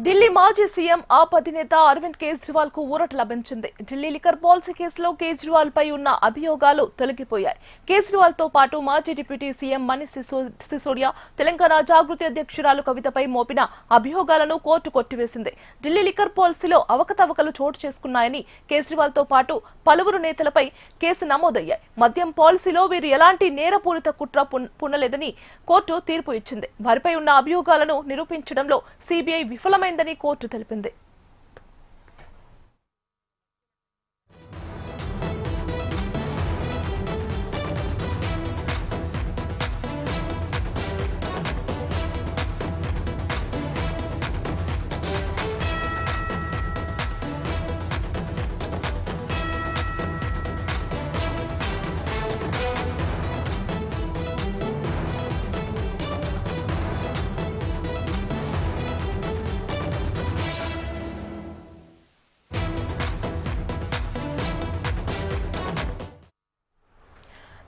ఢిల్లీ మాజీ సీఎం ఆప్ అధినేత అరవింద్ కేజ్రీవాల్ కు ఊరట లభించింది. ఢిల్లీ లిక్కర్ పాలసీ కేసులో కేజ్రీవాల్ పై ఉన్న అభియోగాలు తొలగిపోయాయి. కేజ్రీవాల్ తో పాటు మాజీ డిప్యూటీ సీఎం మనీష్ సిసోడియా, తెలంగాణ జాగృతి అధ్యక్షురాలు కవితపై మోపిన అభియోగాలను కోర్టు కొట్టివేసింది. ఢిల్లీ లిక్కర్ పాలసీలో అవకతవకలు చోటు చేసుకున్నాయని కేజ్రీవాల్ తో పాటు పలువురు నేతలపై కేసు నమోదయ్యాయి. మద్యం పాలసీలో వీరు ఎలాంటి నేరపూరిత కుట్ర పునలేదని కోర్టు తీర్పు ఇచ్చింది. వారిపై ఉన్న అభియోగాలను నిరూపించడంలో సిబిఐ విఫలమైందని కోర్టు తెలిపింది.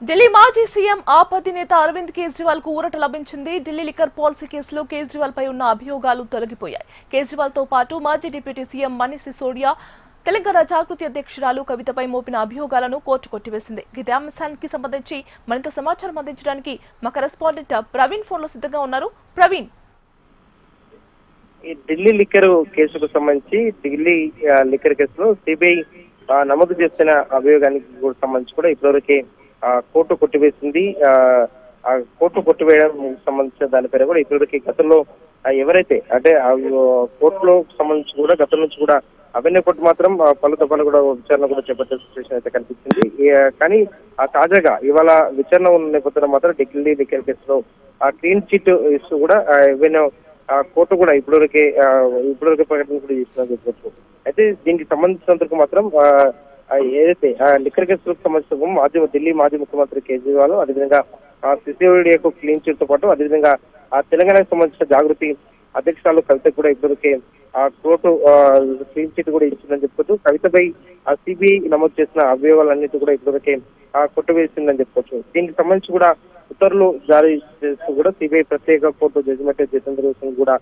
ఢిల్లీ మాజీ సీఎం ఆప్ అధినేత అరవింద్ కేజ్రీవాల్ కు ఊరట లభించింది. ఢిల్లీ లిక్కర్ పాలసీ కేసులో కేజ్రీవాల్ పై ఉన్న అభియోగాలు తొలగిపోయాయి. కేజ్రీవాల్ తో పాటు మాజీ డిప్యూటీ సీఎం మనీష్ సిసోడియా, తెలంగాణ జాగృతి అధ్యక్షురాలు కవితపై మోపిన అభియోగాలను కోర్టు కొట్టివేసింది. ఇదే అంశానికి సంబంధించి మరింత సమాచారం అందించడానికి మా కరెస్పాండెంట్ ప్రవీణ్ ఫోన్ లో సిద్ధంగా ఉన్నారు. ప్రవీణ్, ఈ ఢిల్లీ లిక్కర్ కేసుకు సంబంధించి ఢిల్లీ లిక్కర్ కేసులో సిబిఐ నమోదు చేసిన అభియోగానికి సంబంధించి కూడా ఇప్పటివరకే కోర్టు కొట్టివేసింది. కోర్టు కొట్టివేయడం సంబంధించిన దానిపైన కూడా ఇప్పటివరకు గతంలో ఎవరైతే అంటే కోర్టులో సంబంధించి కూడా గతం నుంచి కూడా అవన్నీ కోర్టు మాత్రం పలు దఫాలు కూడా విచారణ కూడా చేపట్టే సిచ్యువేషన్ అయితే కనిపించింది. కానీ తాజాగా ఇవాళ విచారణ ఉన్న నేపథ్యంలో మాత్రం ఢిల్లీ లిక్కర్ కేసులో క్లీన్ చిట్ ఇస్తూ కూడా ఏవైనా కోర్టు కూడా ఇప్పటివరకే ప్రకటన కూడా చేస్తుందని చెప్పవచ్చు. అయితే దీనికి సంబంధించినందుకు మాత్రం ఏదైతే లిక్కర్ కేసులకు సంబంధించిన ఢిల్లీ మాజీ ముఖ్యమంత్రి కేజ్రీవాల్, అదేవిధంగా సిసోడియాకు క్లీన్ చిట్ తో పాటు అదేవిధంగా తెలంగాణకు సంబంధించిన జాగృతి అధ్యక్షురాలు కవిత కూడా ఇప్పటికే కోర్టు క్లీన్ చిట్ కూడా ఇచ్చిందని చెప్పుకోవచ్చు. కవితపై సిబిఐ నమోదు చేసిన అభియోగాలన్నిటి కూడా ఇప్పటికే కొట్టివేసిందని చెప్పుకోవచ్చు. దీనికి సంబంధించి కూడా ఉత్తర్వులు జారీ చేస్తూ కూడా సిబిఐ ప్రత్యేక కోర్టు జడ్జిమెంట్ జితేంద్ర సింగ్ కూడా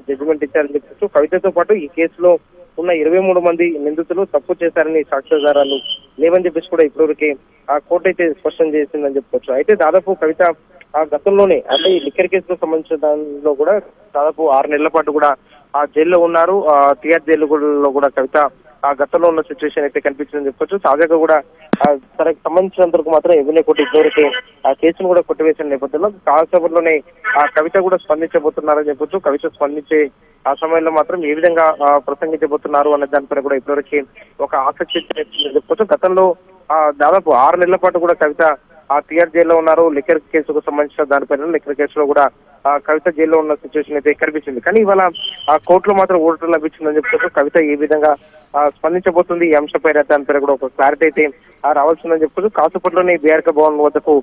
జడ్జిమెంట్ ఇచ్చారని చెప్పొచ్చు. కవితతో పాటు ఈ కేసులో ఉన్న 23 మంది నిందితులు తప్పు చేశారని సాక్ష్యాధారాలు లేవని చెప్పేసి కూడా ఇప్పటివరకే కోర్టు అయితే స్పష్టం చేసిందని చెప్పుకోవచ్చు. అయితే దాదాపు కవిత గతంలోనే అంటే ఈ లిక్కర్ కేసుకు సంబంధించిన దానిలో కూడా దాదాపు 6 నెలల పాటు కూడా జైల్లో ఉన్నారు. తిహార్ జైలులో కూడా కవిత గతంలో ఉన్న సిచ్యువేషన్ అయితే కనిపించిందని చెప్పొచ్చు. తాజాగా కూడా తనకు సంబంధించినంత వరకు మాత్రం ఎవరినే కోర్టు ఇప్పటివరకే కేసును కూడా కొట్టివేసిన నేపథ్యంలో కాలసభలోనే కవిత కూడా స్పందించబోతున్నారని చెప్పొచ్చు. కవిత స్పందించే ఆ సమయంలో మాత్రం ఏ విధంగా ప్రసంగించబోతున్నారు అనే దానిపైన కూడా ఇప్పటివరకే ఒక ఆసక్తి చెప్పొచ్చు. గతంలో దాదాపు 6 నెలల పాటు కూడా కవిత తిహార్ జైల్లో ఉన్నారు. లిక్కర్ కేసుకు సంబంధించిన దానిపైన లిక్కర్ కేసులో కూడా కవిత జైల్లో ఉన్న సిచ్యువేషన్ అయితే కనిపించింది. కానీ ఇవాళ కోర్టులో మాత్రం ఊరట లభించిందని చెప్తూ కవిత ఏ విధంగా స్పందించబోతుంది ఈ అంశంపైన దానిపైన కూడా ఒక క్లారిటీ అయితే రావాల్సిందని చెప్తూ కాసేపట్లోనే బీఆర్కే భవన్ వద్దకు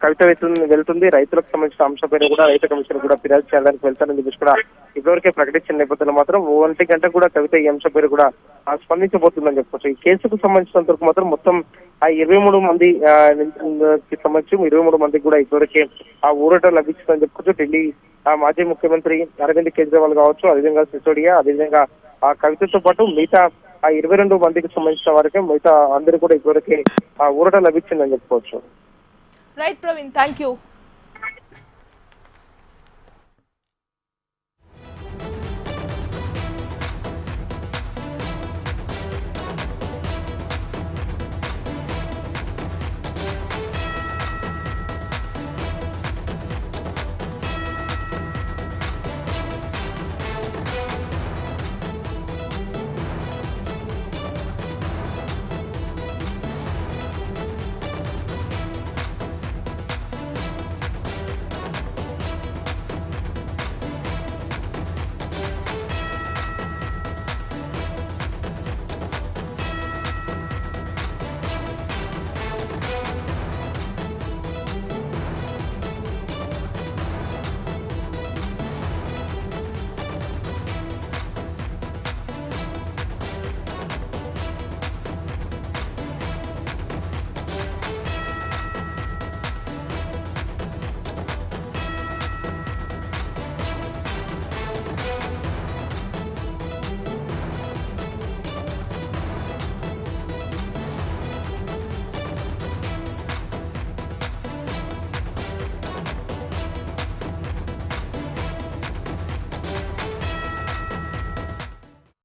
కవిత వెళ్తుంది. రైతులకు సంబంధించిన అంశంపైన కూడా రైతు కమిషన్ కూడా ఫిర్యాదు చేయడానికి వెళ్తారని చెప్పేసి కూడా ఇప్పటివరకే ప్రకటించిన నేపథ్యంలో మాత్రం 1 గంట కూడా కవిత ఈ అంశంపైన కూడా స్పందించబోతుందని చెప్పుకోవచ్చు. ఈ కేసుకు సంబంధించినంత వరకు మాత్రం మొత్తం 23 మంది సంబంధించి 23 మందికి కూడా ఇప్పటివరకే ఊరట లభించిందని చెప్పుకోవచ్చు. ఢిల్లీ మాజీ ముఖ్యమంత్రి అరవింద్ కేజ్రీవాల్ కావచ్చు, అదేవిధంగా సిసోడియా, అదేవిధంగా కవితతో పాటు మిగతా 22 మందికి సంబంధించిన వారికి మిగతా అందరూ కూడా ఇప్పటివరకే ఊరట లభించిందని చెప్పుకోవచ్చు. Right Praveen, thank you.